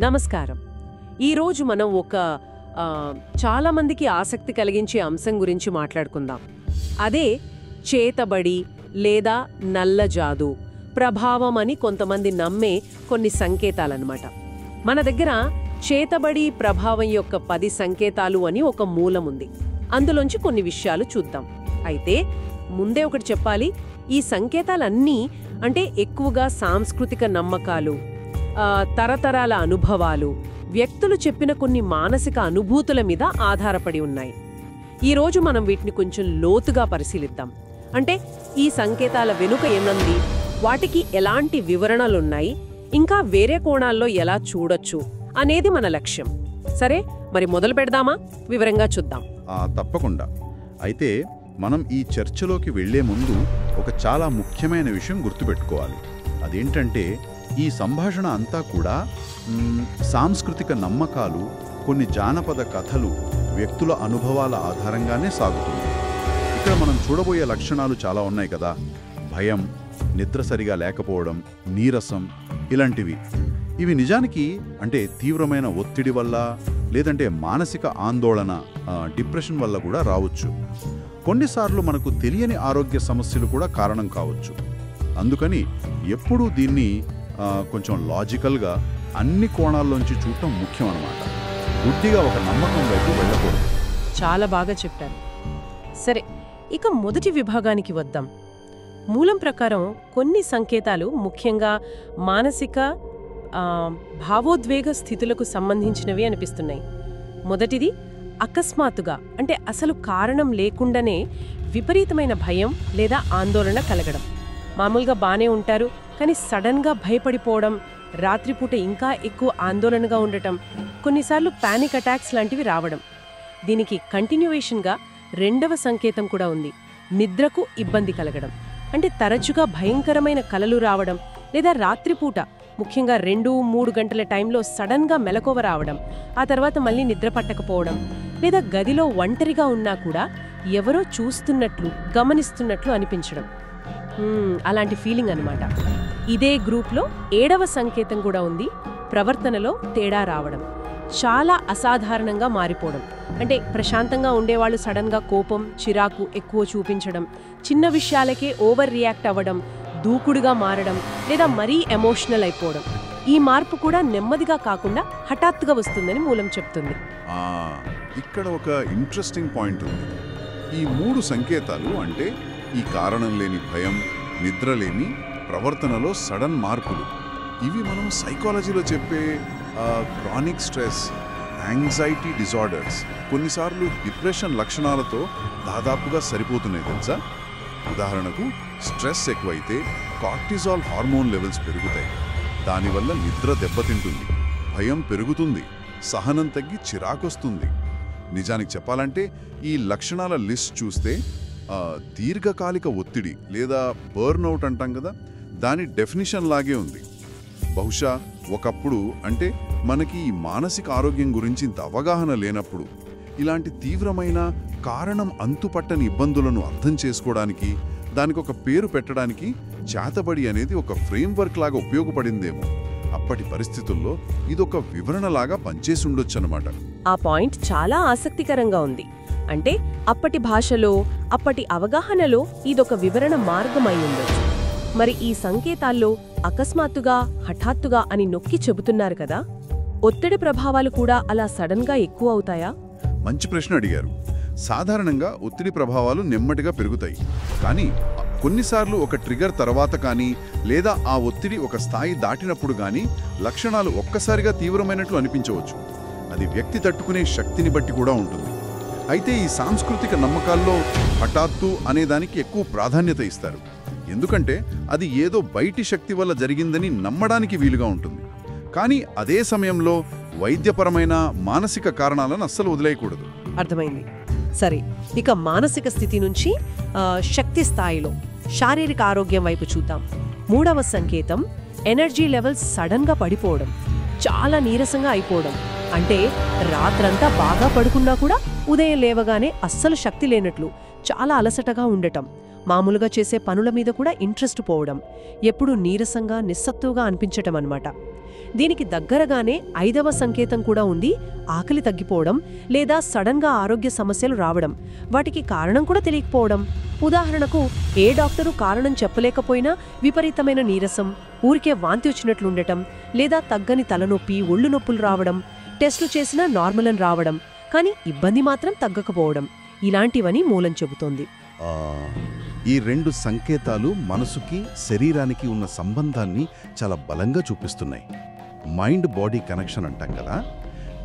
నమస్కారం. ఈరోజు మనం ఒక చాలా మందికి ఆసక్తి కలిగించే అంశం గురించి మాట్లాడుకుందాం. అదే చేతబడి లేదా నల్ల జాదు ప్రభావం అని కొంతమంది నమ్మే కొన్ని సంకేతాలన్నమాట. మన దగ్గర చేతబడి ప్రభావం యొక్క 10 సంకేతాలు అని ఒక మూలముంది. అందులోంచి కొన్ని విషయాలు చూద్దాం. అయితే ముందే ఒకటి చెప్పాలి, ఈ సంకేతాలన్నీ అంటే ఎక్కువగా సాంస్కృతిక నమ్మకాలు, తరతరాల అనుభవాలు, వ్యక్తులు చెప్పిన కొన్ని మానసిక అనుభూతుల మీద ఆధారపడి ఉన్నాయి. ఈరోజు మనం వీటిని కొంచెం లోతుగా పరిశీలిద్దాం. అంటే ఈ సంకేతాల వెనుక ఏముంది, వాటికి ఎలాంటి వివరణలున్నాయి, ఇంకా వేరే కోణాల్లో ఎలా చూడొచ్చు అనేది మన లక్ష్యం. సరే, మరి మొదలు పెడదామా? వివరంగా చూద్దాం. తప్పకుండా. అయితే మనం ఈ చర్చలోకి వెళ్లే ముందు ఒక చాలా ముఖ్యమైన విషయం గుర్తుపెట్టుకోవాలి. అదేంటంటే ఈ సంభాషణ అంతా కూడా సాంస్కృతిక నమ్మకాలు, కొన్ని జానపద కథలు, వ్యక్తుల అనుభవాల ఆధారంగానే సాగుతుంది. ఇక్కడ మనం చూడబోయే లక్షణాలు చాలా ఉన్నాయి కదా. భయం, నిద్ర సరిగా లేకపోవడం, నీరసం, ఇలాంటివి. ఇవి నిజానికి అంటే తీవ్రమైన ఒత్తిడి వల్ల, లేదంటే మానసిక ఆందోళన, డిప్రెషన్ వల్ల కూడా రావచ్చు. కొన్నిసార్లు మనకు తెలియని ఆరోగ్య సమస్యలు కూడా కారణం కావచ్చు. అందుకని ఎప్పుడూ దీన్ని కొంచెం లాజికల్గా అన్ని కోణాల్లోంచి చూడటం ముఖ్యం అన్నమాట. గుడ్డిగా ఒక నమ్మకం వైపు వెళ్ళకూడదు. చాలా బాగా చెప్పారు. సరే, ఇక మొదటి విభాగానికి వద్దాం. మూలం ప్రకారం కొన్ని సంకేతాలు ముఖ్యంగా మానసిక భావోద్వేగ స్థితులకు సంబంధించినవి అనిపిస్తున్నాయి. మొదటిది అకస్మాత్తుగా, అంటే అసలు కారణం లేకుండానే విపరీతమైన భయం లేదా ఆందోళన కలగడం. మామూలుగా బానే ఉంటారు, కానీ సడన్గా భయపడిపోవడం, రాత్రిపూట ఇంకా ఎక్కువ ఆందోళనగా ఉండటం, కొన్నిసార్లు పానిక్ అటాక్స్ లాంటివి రావడం. దీనికి కంటిన్యూవేషన్గా రెండవ సంకేతం కూడా ఉంది, నిద్రకు ఇబ్బంది కలగడం. అంటే తరచుగా భయంకరమైన కలలు రావడం, లేదా రాత్రిపూట ముఖ్యంగా 2-3 గంటల టైంలో సడన్గా మెలకువ రావడం, ఆ తర్వాత మళ్ళీ నిద్ర పట్టకపోవడం, లేదా గదిలో ఒంటరిగా ఉన్నా కూడా ఎవరో చూస్తున్నట్లు, గమనిస్తున్నట్లు అనిపించడం. అలాంటి ఫీలింగ్ అన్నమాట. ఇదే గ్రూప్లో 7వ సంకేతం కూడా ఉంది, ప్రవర్తనలో తేడా రావడం, చాలా అసాధారణంగా మారిపోవడం. అంటే ప్రశాంతంగా ఉండేవాళ్ళు సడన్గా కోపం, చిరాకు ఎక్కువ చూపించడం, చిన్న విషయాలకే ఓవర్ రియాక్ట్ అవ్వడం, దూకుడుగా మారడం, లేదా మరీ ఎమోషనల్ అయిపోవడం. ఈ మార్పు కూడా నెమ్మదిగా కాకుండా హఠాత్తుగా వస్తుందని మూలం చెప్తుంది. ఇక్కడ ఒక ఇంట్రెస్టింగ్ పాయింట్ ఉంది. ఈ 3 సంకేతాలు అంటే ఈ కారణం లేని భయం, నిద్రలేమి, ప్రవర్తనలో సడన్ మార్పులు, ఇవి మనం సైకాలజీలో చెప్పే క్రానిక్ స్ట్రెస్, యాంగ్జైటీ డిజార్డర్స్, కొన్నిసార్లు డిప్రెషన్ లక్షణాలతో దాదాపుగా సరిపోతున్నాయి తెలుసా. ఉదాహరణకు స్ట్రెస్ ఎక్కువైతే కార్టిజాల్ హార్మోన్ లెవెల్స్ పెరుగుతాయి. దానివల్ల నిద్ర దెబ్బతింటుంది, భయం పెరుగుతుంది, సహనం తగ్గి చిరాకొస్తుంది. నిజానికి చెప్పాలంటే ఈ లక్షణాల లిస్ట్ చూస్తే దీర్ఘకాలిక ఒత్తిడి లేదా బర్న్అవుట్ అంటాం కదా, దాని డెఫినిషన్ లాగే ఉంది. బహుశా ఒకప్పుడు అంటే మనకి ఈ మానసిక ఆరోగ్యం గురించి ఇంత అవగాహన లేనప్పుడు ఇలాంటి తీవ్రమైన కారణం అంతుపట్టని ఇబ్బందులను అర్థం చేసుకోవడానికి, దానికి ఒక పేరు పెట్టడానికి చేతబడి అనేది ఒక ఫ్రేమ్వర్క్ లాగా ఉపయోగపడిందేమో. అప్పటి పరిస్థితుల్లో ఇదొక వివరణలాగా పనిచేసి ఉండొచ్చన్నమాట. ఆ పాయింట్ చాలా ఆసక్తికరంగా ఉంది. అంటే అప్పటి భాషలో, అప్పటి అవగాహనలో ఇదొక వివరణ మార్గమై ఉండొచ్చు. మరి ఈ సంకేతాల్లో అకస్మాత్తుగా, హఠాత్తుగా అని నొక్కి చెబుతున్నారు కదా, ఒత్తిడి ప్రభావాలు కూడా అలా సడన్గా ఎక్కువ అవుతాయా? మంచి ప్రశ్న అడిగారు. సాధారణంగా ఒత్తిడి ప్రభావాలు నెమ్మదిగా పెరుగుతాయి, కానీ కొన్నిసార్లు ఒక ట్రిగర్ తర్వాత కానీ, లేదా ఆ ఒత్తిడి ఒక స్థాయి దాటినప్పుడు కానీ లక్షణాలు ఒక్కసారిగా తీవ్రమైనట్లు అనిపించవచ్చు. అది వ్యక్తి తట్టుకునే శక్తిని బట్టి కూడా ఉంటుంది. అయితే ఈ సాంస్కృతిక నమ్మకాల్లో హఠాత్తు అనేదానికి ఎక్కువ ప్రాధాన్యత ఇస్తారు. ఎందుకంటే అది ఏదో బయటి శక్తి వల్ల జరిగిందని నమ్మడానికి వీలుగా ఉంటుంది. కానీ అదే సమయంలో వైద్యపరమైన మానసిక కారణాలను అస్సలు వదిలేయకూడదు. అర్థమైంది. సరే, ఇక మానసిక స్థితి నుంచి శక్తి స్థాయిలో శారీరక ఆరోగ్యం వైపు చూద్దాం. 3వ సంకేతం ఎనర్జీ లెవెల్స్ సడన్గా పడిపోవడం, చాలా నీరసంగా అయిపోవడం. అంటే రాత్రంతా బాగా పడుకున్నా కూడా ఉదయం లేవగానే అస్సలు శక్తి లేనట్లు, చాలా అలసటగా ఉండటం. మామూలుగా చేసే పనుల మీద కూడా ఇంట్రెస్ట్ పోవడం, ఎప్పుడూ నీరసంగా నిస్సత్తుగా అనిపించటం అన్నమాట. దీనికి దగ్గరగానే 5వ సంకేతం కూడా ఉంది, ఆకలి తగ్గిపోవడం లేదా సడన్గా ఆరోగ్య సమస్యలు రావడం, వాటికి కారణం కూడా తెలియకపోవడం. ఉదాహరణకు ఏ డాక్టరు కారణం చెప్పలేకపోయినా విపరీతమైన నీరసం, ఊరికే వాంతి వచ్చినట్లుండటం, లేదా తగ్గని తలనొప్పి, ఒళ్ళు నొప్పులు రావడం, టెస్టులు చేసినా నార్మల్ అని రావడం, కానీ ఇబ్బంది మాత్రం తగ్గకపోవడం, ఇలాంటివని మూలం చెబుతోంది. ఈ 2 సంకేతాలు మనసుకి శరీరానికి ఉన్న సంబంధాన్ని చాలా బలంగా చూపిస్తున్నాయి. మైండ్ బాడీ కనెక్షన్ అంటాం కదా.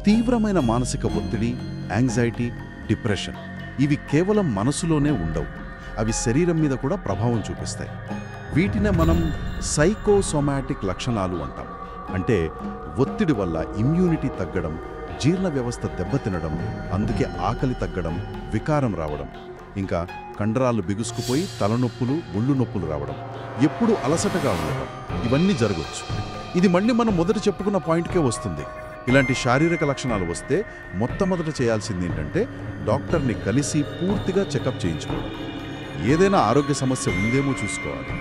తీవ్రమైన మానసిక ఒత్తిడి, యాంగ్జైటీ, డిప్రెషన్ ఇవి కేవలం మనసులోనే ఉండవు, అవి శరీరం మీద కూడా ప్రభావం చూపిస్తాయి. వీటినే మనం సైకోసోమాటిక్ లక్షణాలు అంటాం. అంటే ఒత్తిడి వల్ల ఇమ్యూనిటీ తగ్గడం, జీర్ణ వ్యవస్థ దెబ్బతినడం, అందుకే ఆకలి తగ్గడం, వికారం రావడం, ఇంకా కండరాలు బిగుసుకుపోయి తలనొప్పులు, ఒళ్ళు నొప్పులు రావడం, ఎప్పుడూ అలసటగా ఉండటం, ఇవన్నీ జరగవచ్చు. ఇది మళ్ళీ మనం మొదట చెప్పుకున్న పాయింట్కే వస్తుంది. ఇలాంటి శారీరక లక్షణాలు వస్తే మొట్టమొదట చేయాల్సింది ఏంటంటే డాక్టర్ని కలిసి పూర్తిగా చెకప్ చేయించుకోవడం. ఏదైనా ఆరోగ్య సమస్య ఉందేమో చూసుకోవాలి.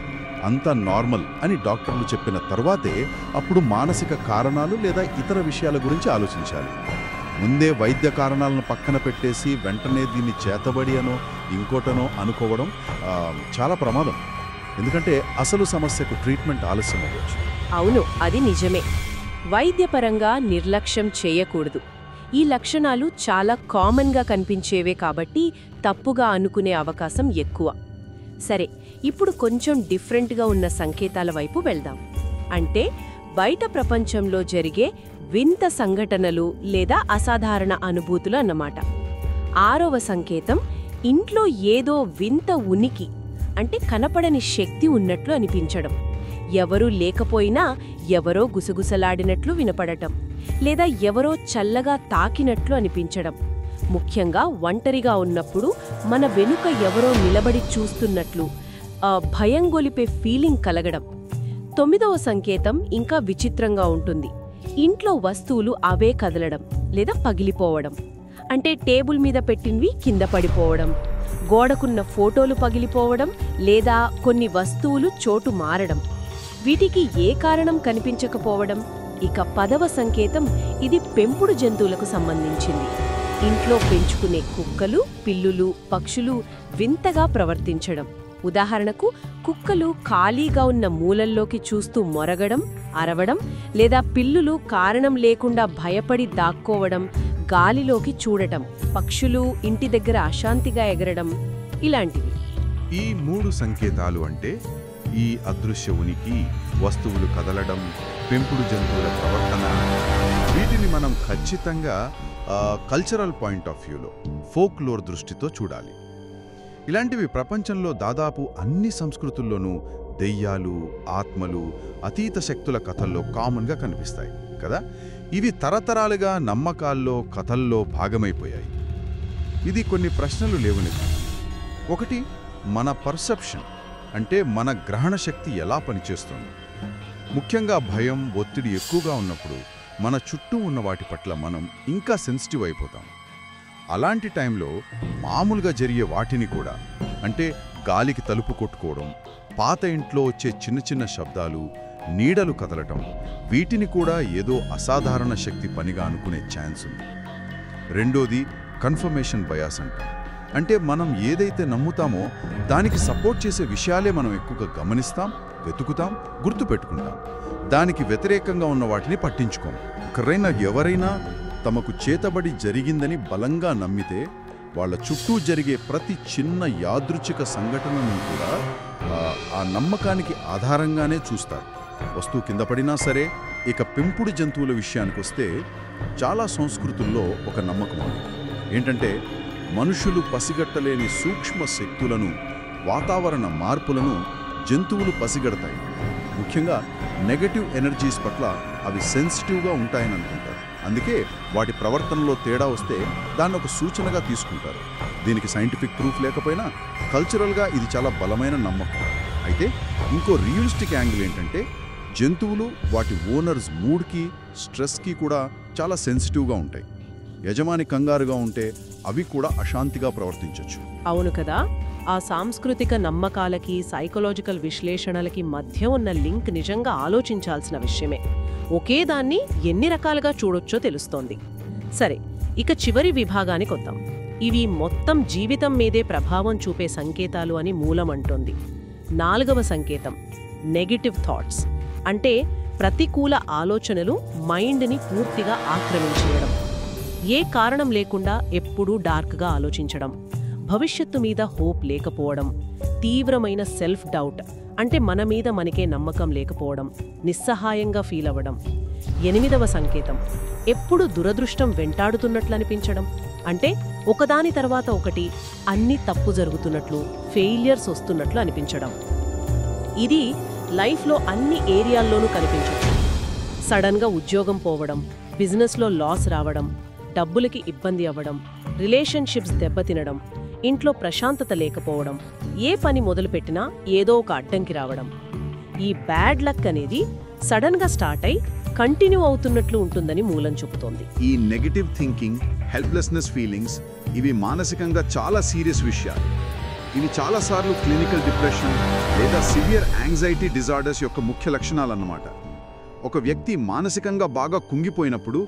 అంతా నార్మల్ అని డాక్టర్లు చెప్పిన తర్వాతే అప్పుడు మానసిక కారణాలు లేదా ఇతర విషయాల గురించి ఆలోచించాలి. ముందే వైద్య కారణాలను పక్కన పెట్టేసి వెంటనే దీన్ని చేతబడి అనో ఇంకోటనో అనుకోవడం చాలా ప్రమాదం. ఎందుకంటే అసలు సమస్యకు ట్రీట్మెంట్ ఆలస్యం అవ్వచ్చు. అవును, అది నిజమే. వైద్యపరంగా నిర్లక్ష్యం చేయకూడదు. ఈ లక్షణాలు చాలా కామన్గా కనిపించేవే కాబట్టి తప్పుగా అనుకునే అవకాశం ఎక్కువ. సరే, ఇప్పుడు కొంచెం డిఫరెంట్గా ఉన్న సంకేతాల వైపు వెళ్దాం. అంటే బయట ప్రపంచంలో జరిగే వింత సంఘటనలు లేదా అసాధారణ అనుభూతులు అన్నమాట. 6వ సంకేతం ఇంట్లో ఏదో వింత ఉనికి, అంటే కనపడని శక్తి ఉన్నట్లు అనిపించడం, ఎవరూ లేకపోయినా ఎవరో గుసగుసలాడినట్లు వినపడటం, లేదా ఎవరో చల్లగా తాకినట్లు అనిపించడం. ముఖ్యంగా ఒంటరిగా ఉన్నప్పుడు మన వెనుక ఎవరో నిలబడి చూస్తున్నట్లు భయం గొలిపే ఫీలింగ్ కలగడం. 9వ సంకేతం ఇంకా విచిత్రంగా ఉంటుంది. ఇంట్లో వస్తువులు అవే కదలడం లేదా పగిలిపోవడం, అంటే టేబుల్ మీద పెట్టినవి కింద పడిపోవడం, గోడకున్న ఫోటోలు పగిలిపోవడం, లేదా కొన్ని వస్తువులు చోటు మారడం. వీటికి ఏ కారణం కనిపించకపోవడం. ఇక 10వ సంకేతం ఇది పెంపుడు జంతువులకు సంబంధించింది. ఇంట్లో పెంచుకునే కుక్కలు, పిల్లులు, పక్షులు వింతగా ప్రవర్తించడం. ఉదాహరణకు కుక్కలు ఖాళీగా ఉన్న మూలల్లోకి చూస్తూ మొరగడం, అరవడం, లేదా పిల్లులు కారణం లేకుండా భయపడి దాక్కోవడం, గాలిలోకి చూడటం, పక్షులు ఇంటి దగ్గర అశాంతిగా ఎగరడం, ఇలాంటివి. ఈ 3 సంకేతాలు అంటే ఈ అదృశ్య ఉనికి, వస్తువులు కదలడం, పెంపుడు జంతువుల ప్రవర్తన, వీటిని మనం ఖచ్చితంగా కల్చరల్ పాయింట్ ఆఫ్ వ్యూలో, ఫోక్లోర్ దృష్టితో చూడాలి. ఇలాంటివి ప్రపంచంలో దాదాపు అన్ని సంస్కృతుల్లోనూ దెయ్యాలు, ఆత్మలు, అతీత శక్తుల కథల్లో కామన్గా కనిపిస్తాయి కదా. ఇవి తరతరాలుగా నమ్మకాల్లో, కథల్లో భాగమైపోయాయి. ఇది కొన్ని ప్రశ్నలు లేవనెత్తింది. ఒకటి, మన పర్సెప్షన్, అంటే మన గ్రహణ శక్తి ఎలా పనిచేస్తుంది. ముఖ్యంగా భయం, ఒత్తిడి ఎక్కువగా ఉన్నప్పుడు మన చుట్టూ ఉన్న వాటి పట్ల మనం ఇంకా సెన్సిటివ్ అయిపోతాం. అలాంటి టైంలో మామూలుగా జరిగే వాటిని కూడా, అంటే గాలికి తలుపు కొట్టుకోవడం, పాత ఇంట్లో వచ్చే చిన్న చిన్న శబ్దాలు, నీడలు కదలటం, వీటిని కూడా ఏదో అసాధారణ శక్తి పనిగా అనుకునే ఛాన్స్ ఉంది. రెండోది కన్ఫర్మేషన్ బయాస్ అంటాం. అంటే మనం ఏదైతే నమ్ముతామో దానికి సపోర్ట్ చేసే విషయాలే మనం ఎక్కువగా గమనిస్తాం, వెతుకుతాం, గుర్తుపెట్టుకుంటాం. దానికి వ్యతిరేకంగా ఉన్న వాటిని పట్టించుకోం. ఎవరైనా తమకు చేతబడి జరిగిందని బలంగా నమ్మితే వాళ్ళ చుట్టూ జరిగే ప్రతి చిన్న యాదృచ్ఛిక సంఘటనను కూడా ఆ నమ్మకానికి ఆధారంగానే చూస్తారు. వస్తువు కింద పడినా సరే. ఇక పెంపుడు జంతువుల విషయానికి వస్తే చాలా సంస్కృతుల్లో ఒక నమ్మకం ఉంది. ఏంటంటే మనుషులు పసిగట్టలేని సూక్ష్మ శక్తులను, వాతావరణ మార్పులను జంతువులు పసిగడతాయి. ముఖ్యంగా నెగటివ్ ఎనర్జీస్ పట్ల అవి సెన్సిటివ్గా ఉంటాయని అనుకుంటారు. అందుకే వాటి ప్రవర్తనలో తేడా వస్తే దాన్ని ఒక సూచనగా తీసుకుంటారు. దీనికి సైంటిఫిక్ ప్రూఫ్ లేకపోయినా కల్చరల్గా ఇది చాలా బలమైన నమ్మకం. అయితే ఇంకో రియలిస్టిక్ యాంగిల్ ఏంటంటే జంతువులు వాటి ఓనర్స్ మూడ్కి, స్ట్రెస్కి కూడా చాలా సెన్సిటివ్గా ఉంటాయి. యజమాని కంగారుగా ఉంటే అవి కూడా అశాంతిగా ప్రవర్తించవచ్చు. అవును కదా. ఆ సాంస్కృతిక నమ్మకాలకి, సైకలాజికల్ విశ్లేషణలకి మధ్య ఉన్న లింక్ నిజంగా ఆలోచించాల్సిన విషయమే. ఒకేదాన్ని ఎన్ని రకాలుగా చూడొచ్చో తెలుస్తోంది. సరే, ఇక చివరి విభాగానికొద్దాం. ఇవి మొత్తం జీవితం మీదే ప్రభావం చూపే సంకేతాలు అని మూలం అంటోంది. 4వ సంకేతం నెగటివ్ థాట్స్, అంటే ప్రతికూల ఆలోచనలు మైండ్ని పూర్తిగా ఆక్రమించేయడం. ఏ కారణం లేకుండా ఎప్పుడూ డార్క్గా ఆలోచించడం, భవిష్యత్తు మీద హోప్ లేకపోవడం, తీవ్రమైన సెల్ఫ్ డౌట్, అంటే మన మీద మనకే నమ్మకం లేకపోవడం, నిస్సహాయంగా ఫీల్ అవ్వడం. 8వ సంకేతం ఎప్పుడు దురదృష్టం వెంటాడుతున్నట్లు అనిపించడం, అంటే ఒకదాని తర్వాత ఒకటి అన్ని తప్పు జరుగుతున్నట్లు, ఫెయిలియర్స్ వస్తున్నట్లు అనిపించడం. ఇది లైఫ్లో అన్ని ఏరియాల్లోనూ కనిపించవచ్చు. సడన్గా ఉద్యోగం పోవడం, బిజినెస్లో లాస్ రావడం, డబ్బులకి ఇబ్బంది అవ్వడం, రిలేషన్షిప్స్ దెబ్బతినడం, ఇంట్లో ప్రశాంతత లేకపోవడం, ఏ పని మొదలుపెట్టినా ఏదో ఒక అడ్డంకి రావడం. ఈ బ్యాడ్ లక్ అనేది సడన్గా స్టార్ట్ అయి కంటిన్యూ అవుతున్నట్లు ఉంటుందని మూలం చెబుతోంది. ఈ నెగటివ్ థింకింగ్, హెల్ప్లెస్నెస్ ఫీలింగ్స్ ఇవి మానసికంగా చాలా సీరియస్ విషయాలు. ఇవి చాలాసార్లు క్లినికల్ డిప్రెషన్ లేదా సివియర్ యాంగ్జైటీ డిజార్డర్స్ యొక్క ముఖ్య లక్షణాలన్నమాట. ఒక వ్యక్తి మానసికంగా బాగా కుంగిపోయినప్పుడు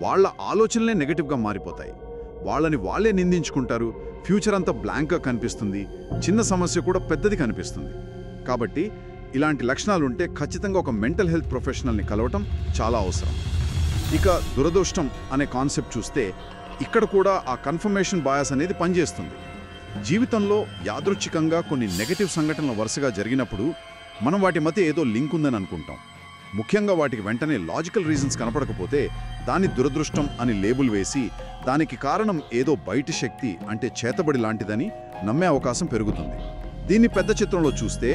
వాళ్ళ ఆలోచనలే నెగటివ్గా మారిపోతాయి. వాళ్ళని వాళ్ళే నిందించుకుంటారు, ఫ్యూచర్ అంతా బ్లాంక్గా కనిపిస్తుంది, చిన్న సమస్య కూడా పెద్దది కనిపిస్తుంది. కాబట్టి ఇలాంటి లక్షణాలుంటే ఖచ్చితంగా ఒక మెంటల్ హెల్త్ ప్రొఫెషనల్ని కలవటం చాలా అవసరం. ఇక దురదృష్టం అనే కాన్సెప్ట్ చూస్తే ఇక్కడ కూడా ఆ కన్ఫర్మేషన్ బయాస్ అనేది పనిచేస్తుంది. జీవితంలో యాదృచ్ఛికంగా కొన్ని నెగటివ్ సంఘటనలు వరుసగా జరిగినప్పుడు మనం వాటి మధ్య ఏదో లింక్ ఉందని అనుకుంటాం. ముఖ్యంగా వాటికి వెంటనే లాజికల్ రీజన్స్ కనపడకపోతే దాన్ని దురదృష్టం అని లేబుల్ వేసి దానికి కారణం ఏదో బయటి శక్తి, అంటే చేతబడి లాంటిదని నమ్మే అవకాశం పెరుగుతుంది. దీన్ని పెద్ద చిత్రంలో చూస్తే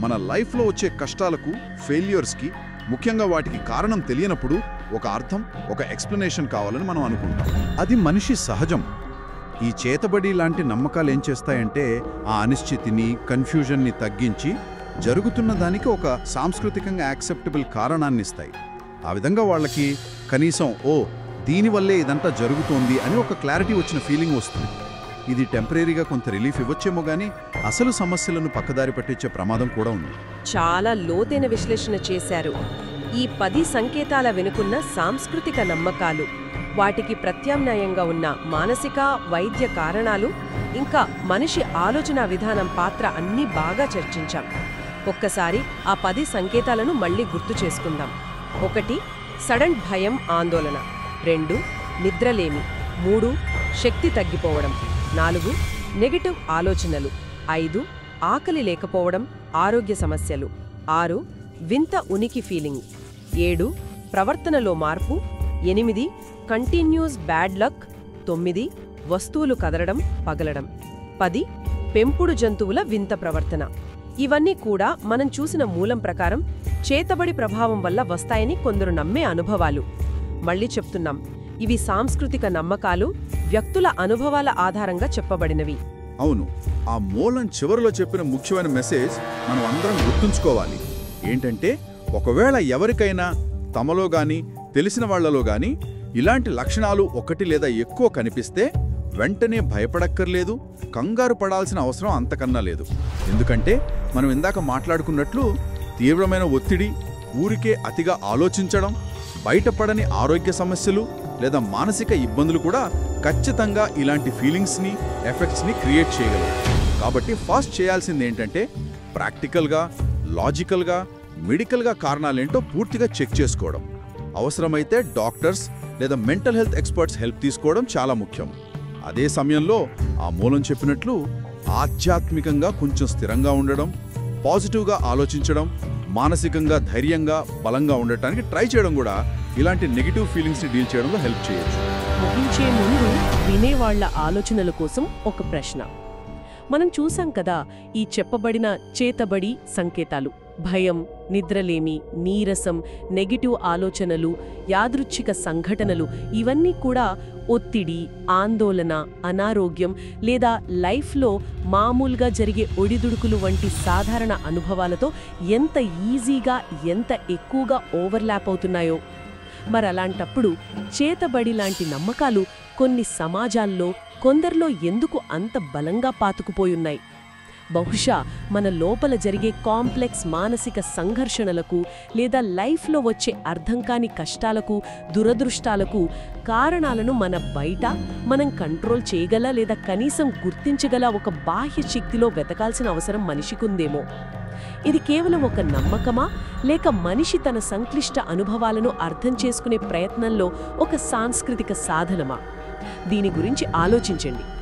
మన లైఫ్లో వచ్చే కష్టాలకు, ఫెయిల్యూర్స్కి, ముఖ్యంగా వాటికి కారణం తెలియనప్పుడు ఒక అర్థం, ఒక ఎక్స్ప్లెనేషన్ కావాలని మనం అనుకుంటాం. అది మనిషి సహజం. ఈ చేతబడి లాంటి నమ్మకాలు ఏం చేస్తాయంటే ఆ అనిశ్చితిని, కన్ఫ్యూజన్ని తగ్గించి జరుగుతున్న దానికి ఒక సాంస్కృతికంగా యాక్సెప్టబుల్ కారణాన్ని ఇస్తాయి. ఆ విధంగా వాళ్ళకి కనీసం దీనివల్లే ఇదంతా జరుగుతోంది అని ఒక క్లారిటీ వచ్చిన ఫీలింగ్ వస్తుంది. ఇది టెంపరీగా కొంత రిలీఫ్ ఇవ్వచ్చేమో గానీ అసలు సమస్యలను పక్కదారి పట్టించే ప్రమాదం కూడా ఉంది. చాలా లోతైన విశ్లేషణ చేశారు. ఈ 10 సంకేతాల వెనుకున్న సాంస్కృతిక నమ్మకాలు, వాటికి ప్రత్యామ్నాయంగా ఉన్న మానసిక, వైద్య కారణాలు, ఇంకా మనిషి ఆలోచన విధానం పాత్ర అన్నీ బాగా చర్చించాం. ఒక్కసారి ఆ 10 సంకేతాలను మళ్ళీ గుర్తు చేసుకుందాం. 1 సడన్ భయం, ఆందోళన. 2 నిద్రలేమి. 3 శక్తి తగ్గిపోవడం. 4 నెగటివ్ ఆలోచనలు. 5 ఆకలి లేకపోవడం, ఆరోగ్య సమస్యలు. 6 వింత ఉనికి ఫీలింగ్. 7 ప్రవర్తనలో మార్పు. 8 కంటిన్యూస్ బ్యాడ్ లక్. 9 వస్తువులు కదలడం, పగలడం. 10 పెంపుడు జంతువుల వింత ప్రవర్తన. ఇవన్నీ కూడా మనం చూసిన మూలం ప్రకారం చేతబడి ప్రభావం వల్ల వస్తాయని కొందరు నమ్మే అనుభవాలు. మళ్ళీ చెప్తున్నాం, ఇవి సాంస్కృతిక నమ్మకాలు, వ్యక్తుల అనుభవాల ఆధారంగా చెప్పబడినవి. అవును, ఆ మూలం చివరిలో చెప్పిన ముఖ్యమైన మెసేజ్ మనం అందరం గుర్తుంచుకోవాలి. ఏంటంటే ఒకవేళ ఎవరికైనా తమలో గాని తెలిసిన వాళ్లలో గాని ఇలాంటి లక్షణాలు 1 లేదా ఎక్కువ కనిపిస్తే వెంటనే భయపడక్కర్లేదు, కంగారు పడాల్సిన అవసరం అంతకన్నా లేదు. ఎందుకంటే మనం ఇందాక మాట్లాడుకున్నట్లు తీవ్రమైన ఒత్తిడి, ఊరికే అతిగా ఆలోచించడం, బయటపడని ఆరోగ్య సమస్యలు లేదా మానసిక ఇబ్బందులు కూడా ఖచ్చితంగా ఇలాంటి ఫీలింగ్స్ని, ఎఫెక్ట్స్ని క్రియేట్ చేయగలవు. కాబట్టి ఫస్ట్ చేయాల్సింది ఏంటంటే ప్రాక్టికల్గా, లాజికల్గా, మెడికల్గా కారణాలేంటో పూర్తిగా చెక్ చేసుకోవడం. అవసరమైతే డాక్టర్స్ లేదా మెంటల్ హెల్త్ ఎక్స్పర్ట్స్ హెల్ప్ తీసుకోవడం చాలా ముఖ్యం. అదే సమయంలో ఆ మూలం చెప్పినట్లు ఆధ్యాత్మికంగా కొంచెం స్థిరంగా ఉండడం, పాజిటివ్గా ఆలోచించడం, మానసికంగా ధైర్యంగా, బలంగా ఉండటానికి ట్రై చేయడం కూడా ఇలాంటి నెగిటివ్ ఫీలింగ్స్ని డీల్ చేయడంలో హెల్ప్ చేయొచ్చు. ముగించే ముందు వినేవాళ్ల ఆలోచనల కోసం ఒక ప్రశ్న. మనం చూసాం కదా ఈ చెప్పబడిన చేతబడి సంకేతాలు, భయం, నిద్రలేమి, నీరసం, నెగిటివ్ ఆలోచనలు, యాదృచ్ఛిక సంఘటనలు, ఇవన్నీ కూడా ఒత్తిడి, ఆందోళన, అనారోగ్యం లేదా లైఫ్లో మామూలుగా జరిగే ఒడిదుడుకులు వంటి సాధారణ అనుభవాలతో ఎంత ఈజీగా, ఎంత ఎక్కువగా ఓవర్లాప్ అవుతున్నాయో. మరలాంటప్పుడు చేతబడి లాంటి నమ్మకాలు కొన్ని సమాజాల్లో, కొందరిలో ఎందుకు అంత బలంగా పాతుకుపోయున్నాయి? బహుశా మన లోపల జరిగే కాంప్లెక్స్ మానసిక సంఘర్షణలకు లేదా లైఫ్లో వచ్చే అర్థం కాని కష్టాలకు, దురదృష్టాలకు కారణాలను మన బయట మనం కంట్రోల్ చేయగల లేదా కనీసం గుర్తించగల ఒక బాహ్య శక్తిలో వెతకాల్సిన అవసరం మనిషికుందేమో. ఇది కేవలం ఒక నమ్మకమా, లేక మనిషి తన సంక్లిష్ట అనుభవాలను అర్థం చేసుకునే ప్రయత్నంలో ఒక సాంస్కృతిక సాధనమా? దీని గురించి ఆలోచించండి.